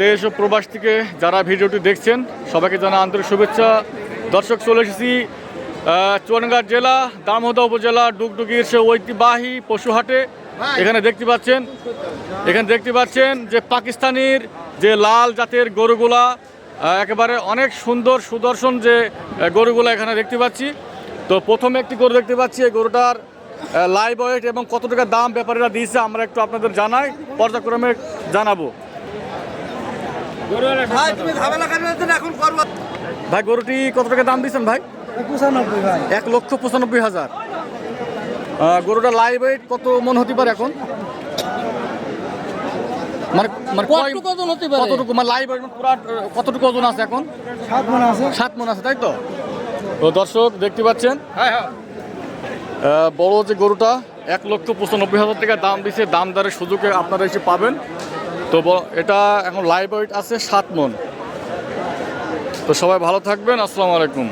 দেশ ও প্রবাস থেকে যারা ভিডিওটি দেখছেন সবাইকে জানাই আন্তরিক শুভেচ্ছা। দর্শক, চলে এসেছি চুয়াডাঙ্গা জেলা দামোদা উপজেলা ডুগডুগির সে ঐতিহ্যবাহী পশুহাটে। এখানে দেখতে পাচ্ছেন যে পাকিস্তানির যে লাল জাতের গরুগুলা, একেবারে অনেক সুন্দর সুদর্শন যে গরুগুলা এখানে দেখতে পাচ্ছি। তো প্রথমে একটি গরু দেখতে পাচ্ছি, এই গরুটার লাইভ ওয়েট এবং কত টাকা দাম ব্যাপারীরা দিয়েছে আমরা একটু আপনাদের জানাই, পর্যায়ক্রমে জানাবো। ভাই, গরুটি কত টাকা দাম দিচ্ছেন ভাই? 1,95,000। গরুটা লাইভ ওয়েট কত মন হতে পারে এখন? কতটুকু মানে লাইভ ওয়েট পুরা কতটুকু ওজন আছে এখন? 7 মন আছে, তাই তো? তো দর্শক দেখতে পাচ্ছেন বড় যে গরুটা 1,95,000 টাকা দাম দিচ্ছে। দাম দরের সুযোগে আপনারা এসে পাবেন। তো এটা এখন লাইভ ওয়েট আছে 7 মন। তো সবাই ভালো থাকবেন। আসসালামু আলাইকুম।